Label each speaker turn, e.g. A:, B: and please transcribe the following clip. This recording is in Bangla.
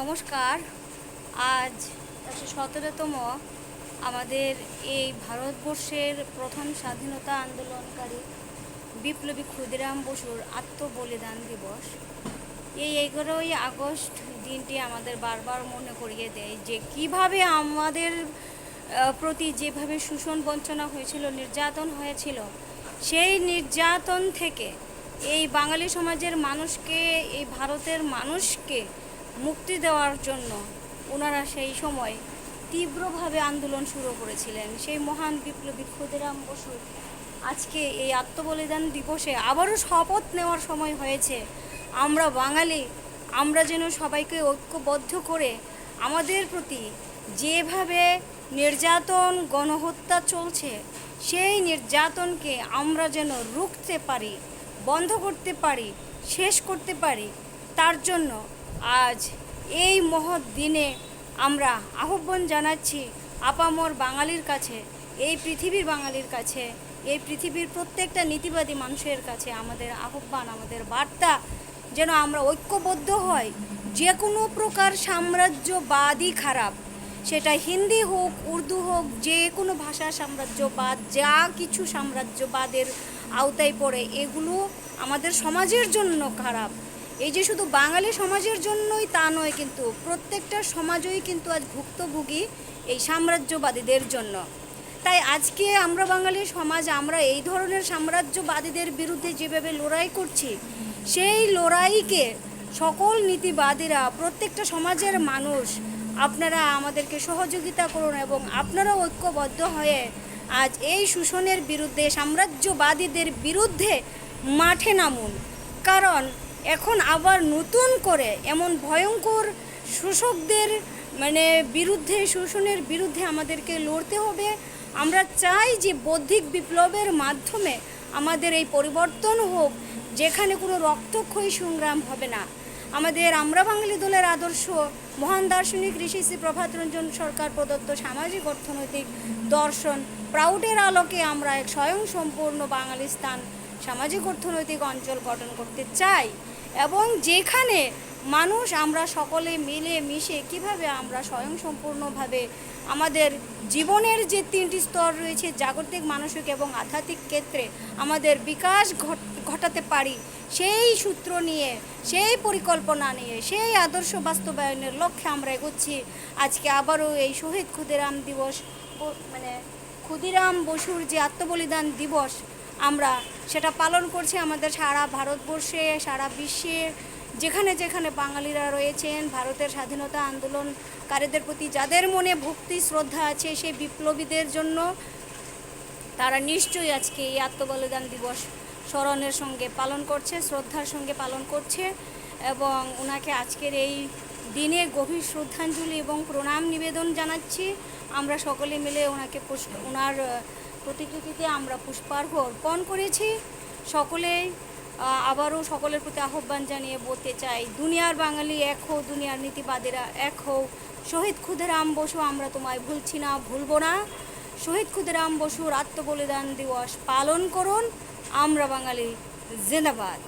A: নমস্কার। আজ ১১৭তম আমাদের এই ভারতবর্ষের প্রথম স্বাধীনতা আন্দোলনকারী বিপ্লবী ক্ষুদিরাম বসুর আত্মবলিদান দিবস। এই ১১ই আগস্ট দিনটি আমাদের বারবার মনে করিয়ে দেয় যে কিভাবে আমাদের প্রতি যেভাবে শোষণ বঞ্চনা হয়েছিল, নির্যাতন হয়েছিল, সেই নির্যাতন থেকে এই বাঙালি সমাজের মানুষকে, এই ভারতের মানুষকে মুক্তি দেওয়ার জন্য ওনারা সেই সময় তীব্রভাবে আন্দোলন শুরু করেছিলেন। সেই মহান বিপ্লবী ক্ষুদিরাম বসু আজকে এই আত্মবলিদান দিবসে আবারও শপথ নেওয়ার সময় হয়েছে। আমরা বাঙালি, আমরা যেন সবাইকে ঐক্যবদ্ধ করে আমাদের প্রতি যেভাবে নির্যাতন, গণহত্যা চলছে, সেই নির্যাতনকে আমরা যেন রুখতে পারি, বন্ধ করতে পারি, শেষ করতে পারি। তার জন্য আজ এই মহৎ দিনে আমরা আহ্বান জানাচ্ছি আপামর বাঙালির কাছে, এই পৃথিবীর বাঙালির কাছে, এই পৃথিবীর প্রত্যেকটা নীতিবাদী মানুষের কাছে আমাদের আহ্বান, আমাদের বার্তা যেন আমরা ঐক্যবদ্ধ হই। যে কোনো প্রকার সাম্রাজ্যবাদই খারাপ, সেটা হিন্দি হোক, উর্দু হোক, যে কোনো ভাষা সাম্রাজ্যবাদ, যা কিছু সাম্রাজ্যবাদের আওতায় পড়ে, এগুলো আমাদের সমাজের জন্য খারাপ। এই যে শুধু বাঙালি সমাজের জন্যই তা নয়, কিন্তু প্রত্যেকটা সমাজই কিন্তু আজ ভুক্তভোগী এই সাম্রাজ্যবাদীদের জন্য। তাই আজকে আমরা বাঙালি সমাজ, আমরা এই ধরনের সাম্রাজ্যবাদীদের বিরুদ্ধে যেভাবে লড়াই করছি, সেই লড়াইকে সকল নীতিবাদীরা, প্রত্যেকটা সমাজের মানুষ, আপনারা আমাদেরকে সহযোগিতা করুন এবং আপনারা ঐক্যবদ্ধ হয়ে আজ এই শোষণের বিরুদ্ধে, সাম্রাজ্যবাদীদের বিরুদ্ধে মাঠে নামুন। কারণ এখন আবার নতুন করে এমন ভয়ঙ্কর শোষকদের বিরুদ্ধে, শোষণের বিরুদ্ধে আমাদেরকে লড়তে হবে। আমরা চাই যে বৌদ্ধিক বিপ্লবের মাধ্যমে আমাদের এই পরিবর্তন হোক, যেখানে কোনো রক্তক্ষয়ী সংগ্রাম হবে না। আমরা বাঙালি দলের আদর্শ মহান দার্শনিক ঋষি শ্রী প্রভাত রঞ্জন সরকার প্রদত্ত সামাজিক অর্থনৈতিক দর্শন প্রাউডের আলোকে আমরা এক স্বয়ংসম্পূর্ণ বাঙালিস্তান সামাজিক অর্থনৈতিক অঞ্চল গঠন করতে চাই, এবং যেখানে মানুষ, আমরা সকলে মিলে মিশে কিভাবে আমরা স্বয়ংসম্পূর্ণভাবে আমাদের জীবনের যে তিনটি স্তর রয়েছে, জাগতিক, মানসিক এবং আধ্যাত্মিক ক্ষেত্রে আমাদের বিকাশ ঘটাতে পারি, সেই সূত্র নিয়ে, সেই পরিকল্পনা নিয়ে, সেই আদর্শ বাস্তবায়নের লক্ষ্যে আমরা এগোচ্ছি। আজকে আবারও এই শহীদ ক্ষুদিরাম দিবস, ক্ষুদিরাম বসুর যে আত্মবলিদান দিবস, আমরা সেটা পালন করছি আমাদের সারা ভারতবর্ষে, সারা বিশ্বে, যেখানে যেখানে বাঙালিরা রয়েছেন। ভারতের স্বাধীনতা আন্দোলনকারীদের প্রতি যাদের মনে ভক্তি শ্রদ্ধা আছে, সেই বিপ্লবীদের জন্য তারা নিশ্চয়ই আজকে এই আত্মবলিদান দিবস স্মরণের সঙ্গে পালন করছে, শ্রদ্ধার সঙ্গে পালন করছে, এবং ওনাকে আজকের এই দিনে গভীর শ্রদ্ধাঞ্জলি এবং প্রণাম নিবেদন জানাচ্ছি। আমরা সকলে মিলে ওনাকে ওনার প্রতিকৃতিতে আমরা পুষ্পার্ঘ্য অর্পণ করেছি। সকলেই আবারও সকলের প্রতি আহ্বান জানিয়ে বলতে চাই, দুনিয়ার বাঙালি এক হও, দুনিয়ার নীতিবাদীরা এক হও। শহীদ ক্ষুদিরাম বসু, আমরা তোমায় ভুলছি না, ভুলব না। শহীদ ক্ষুদিরাম বসুর আত্মবলিদান দিবস পালন করুন। আমরা বাঙালি জিন্দাবাদ।